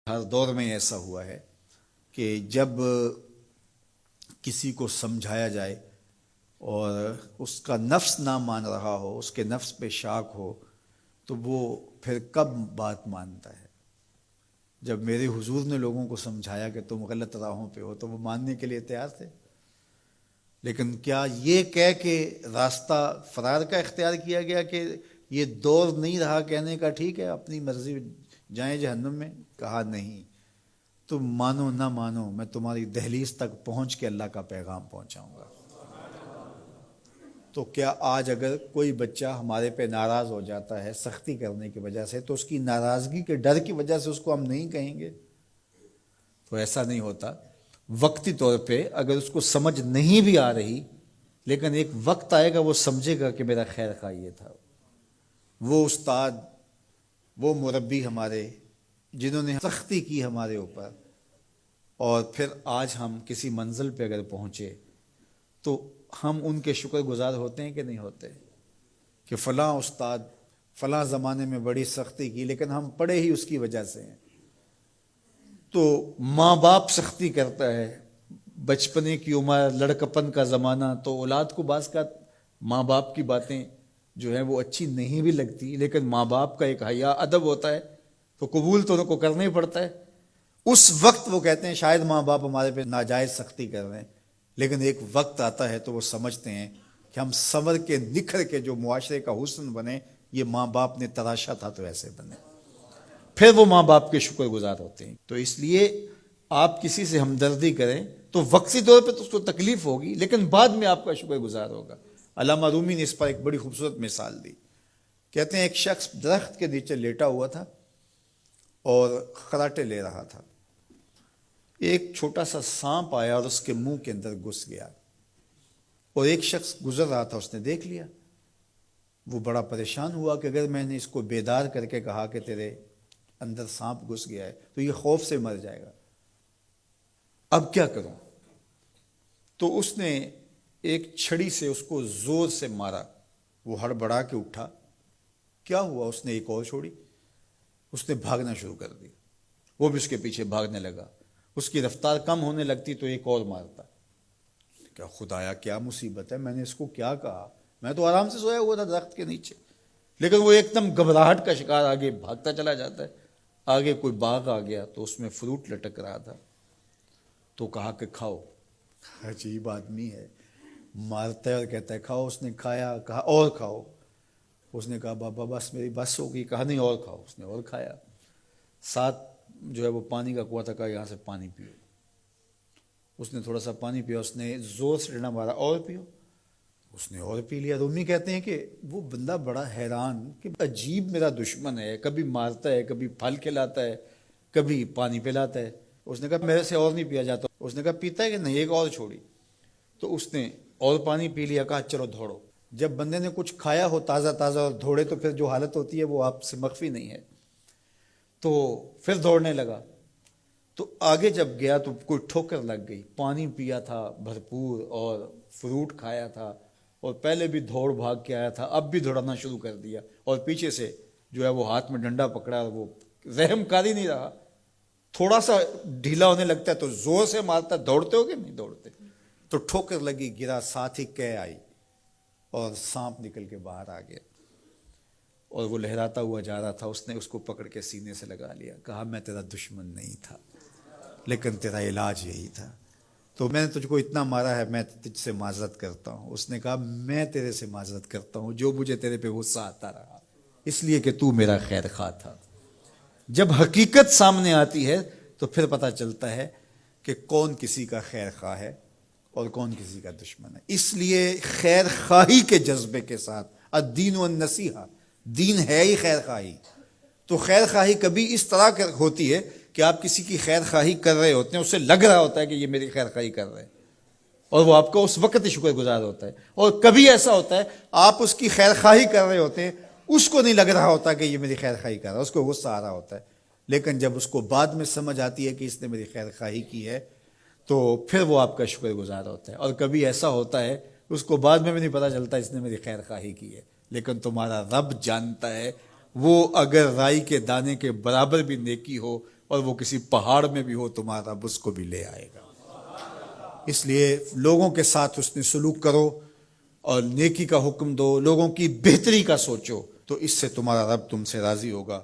ہر دور میں ایسا ہوا ہے کہ جب کسی کو سمجھایا جائے اور اس کا نفس نہ مان رہا ہو، اس کے نفس پہ شاک ہو، تو وہ پھر کب بات مانتا ہے؟ جب میرے حضور نے لوگوں کو سمجھایا کہ تم غلط راہوں پہ ہو تو وہ ماننے کے لیے تیار تھے، لیکن کیا یہ کہہ کے راستہ فرار کا اختیار کیا گیا کہ یہ دور نہیں رہا کہنے کا ٹھیک ہے اپنی مرضی جائیں جہنم میں؟ کہا نہیں، تم مانو نہ مانو میں تمہاری دہلیز تک پہنچ کے اللہ کا پیغام پہنچاؤں گا۔ تو کیا آج اگر کوئی بچہ ہمارے پہ ناراض ہو جاتا ہے سختی کرنے کی وجہ سے، تو اس کی ناراضگی کے ڈر کی وجہ سے اس کو ہم نہیں کہیں گے؟ تو ایسا نہیں ہوتا۔ وقتی طور پہ اگر اس کو سمجھ نہیں بھی آ رہی، لیکن ایک وقت آئے گا وہ سمجھے گا کہ میرا خیر خواہ یہ تھا۔ وہ استاد، وہ مربی ہمارے جنہوں نے سختی کی ہمارے اوپر، اور پھر آج ہم کسی منزل پہ اگر پہنچے تو ہم ان کے شکر گزار ہوتے ہیں کہ نہیں ہوتے؟ کہ فلاں استاد فلاں زمانے میں بڑی سختی کی، لیکن ہم پڑھے ہی اس کی وجہ سے ہیں۔ تو ماں باپ سختی کرتا ہے، بچپنے کی عمر، لڑکپن کا زمانہ، تو اولاد کو بعض کا ماں باپ کی باتیں جو ہیں وہ اچھی نہیں بھی لگتی، لیکن ماں باپ کا ایک حیا ادب ہوتا ہے تو قبول تو ان کو کرنا ہی پڑتا ہے۔ اس وقت وہ کہتے ہیں شاید ماں باپ ہمارے پہ ناجائز سختی کر رہے ہیں، لیکن ایک وقت آتا ہے تو وہ سمجھتے ہیں کہ ہم سنور کے نکھر کے جو معاشرے کا حسن بنے، یہ ماں باپ نے تراشا تھا تو ایسے بنے، پھر وہ ماں باپ کے شکر گزار ہوتے ہیں۔ تو اس لیے آپ کسی سے ہمدردی کریں تو وقتی طور پہ تو اس کو تکلیف ہوگی، لیکن بعد میں آپ کا شکر گزار ہوگا۔ علامہ رومی نے اس پر ایک بڑی خوبصورت مثال دی۔ کہتے ہیں ایک شخص درخت کے نیچے لیٹا ہوا تھا اور خراٹے لے رہا تھا۔ ایک چھوٹا سا سانپ آیا اور اس کے منہ کے اندر گھس گیا، اور ایک شخص گزر رہا تھا، اس نے دیکھ لیا۔ وہ بڑا پریشان ہوا کہ اگر میں نے اس کو بیدار کر کے کہا کہ تیرے اندر سانپ گھس گیا ہے تو یہ خوف سے مر جائے گا، اب کیا کروں؟ تو اس نے ایک چھڑی سے اس کو زور سے مارا، وہ ہڑبڑا کے اٹھا۔ کیا ہوا؟ اس نے ایک اور چھوڑی، اس نے بھاگنا شروع کر دی، وہ بھی اس کے پیچھے بھاگنے لگا۔ اس کی رفتار کم ہونے لگتی تو ایک اور مارتا۔ کیا خدایا کیا مصیبت ہے، میں نے اس کو کیا کہا؟ میں تو آرام سے سویا ہوا تھا درخت کے نیچے، لیکن وہ ایک دم گھبراہٹ کا شکار آگے بھاگتا چلا جاتا ہے۔ آگے کوئی باغ آ گیا تو اس میں فروٹ لٹک رہا تھا، تو کہا کہ کھاؤ۔ عجیب آدمی ہے، مارتا ہے اور کہتا ہے کھاؤ۔ اس نے کھایا، کہا اور کھاؤ۔ اس نے کہا بابا بس میری بس ہو گئی، کہا نہیں اور کھاؤ۔ اس نے اور کھایا۔ ساتھ جو ہے وہ پانی کا کنواں تھا، کہا یہاں سے پانی پیو۔ اس نے تھوڑا سا پانی پیا، اس نے زور سے ڈنڈا مارا، اور پیو۔ اس نے اور پی لیا۔ رومی کہتے ہیں کہ وہ بندہ بڑا حیران کہ عجیب میرا دشمن ہے، کبھی مارتا ہے، کبھی پھل کھلاتا ہے، کبھی پانی پلاتا ہے۔ اس نے کہا میرے سے اور نہیں پیا جاتا۔ اس نے کہا پیتا ہے کہ نہیں، ایک اور چھوڑی۔ تو اس نے اور پانی پی لیا، کہا چلو دوڑو۔ جب بندے نے کچھ کھایا ہو تازہ تازہ اور دوڑے تو پھر جو حالت ہوتی ہے وہ آپ سے مخفی نہیں ہے۔ تو پھر دوڑنے لگا، تو آگے جب گیا تو کوئی ٹھوکر لگ گئی۔ پانی پیا تھا بھرپور اور فروٹ کھایا تھا، اور پہلے بھی دوڑ بھاگ کے آیا تھا، اب بھی دوڑنا شروع کر دیا، اور پیچھے سے جو ہے وہ ہاتھ میں ڈنڈا پکڑا، اور وہ رحم کاری نہیں رہا۔ تھوڑا سا ڈھیلا ہونے لگتا ہے تو زور سے مارتا ہے۔ دوڑتے ہو کہ نہیں دوڑتے؟ تو ٹھوکر لگی، گرا، ساتھ ہی کہہ آئی اور سانپ نکل کے باہر آ گیا، اور وہ لہراتا ہوا جا رہا تھا۔ اس نے اس کو پکڑ کے سینے سے لگا لیا، کہا میں تیرا دشمن نہیں تھا، لیکن تیرا علاج یہی تھا، تو میں نے تجھ کو اتنا مارا ہے، میں تجھ سے معذرت کرتا ہوں۔ اس نے کہا میں تیرے سے معذرت کرتا ہوں جو مجھے تیرے پہ غصہ آتا رہا، اس لیے کہ تو میرا خیر خواہ تھا۔ جب حقیقت سامنے آتی ہے تو پھر پتہ چلتا ہے کہ کون کسی کا خیر خواہ ہے اور کون کسی کا دشمن ہے۔ اس لیے خیر خواہی کے جذبے کے ساتھ، الدین والنصیحہ، دین ہے ہی خیر خواہی۔ تو خیر خواہی کبھی اس طرح ہوتی ہے کہ آپ کسی کی خیر خواہی کر رہے ہوتے ہیں، اسے لگ رہا ہوتا ہے کہ یہ میری خیر خواہی کر رہے ہیں، اور وہ آپ کو اس وقت ہی شکر گزار ہوتا ہے۔ اور کبھی ایسا ہوتا ہے آپ اس کی خیر خواہی کر رہے ہوتے ہیں، اس کو نہیں لگ رہا ہوتا کہ یہ میری خیر خواہی کر رہا ہے، اس کو غصہ آ رہا ہوتا ہے، لیکن جب اس کو بعد میں سمجھ آتی ہے کہ اس نے میری خیر خواہی کی ہے تو پھر وہ آپ کا شکر گزار ہوتا ہے۔ اور کبھی ایسا ہوتا ہے اس کو بعد میں بھی نہیں پتہ چلتا اس نے میری خیر خواہی کی ہے، لیکن تمہارا رب جانتا ہے، وہ اگر رائی کے دانے کے برابر بھی نیکی ہو اور وہ کسی پہاڑ میں بھی ہو تمہارا رب اس کو بھی لے آئے گا۔ اس لیے لوگوں کے ساتھ حسن سلوک کرو اور نیکی کا حکم دو، لوگوں کی بہتری کا سوچو، تو اس سے تمہارا رب تم سے راضی ہوگا۔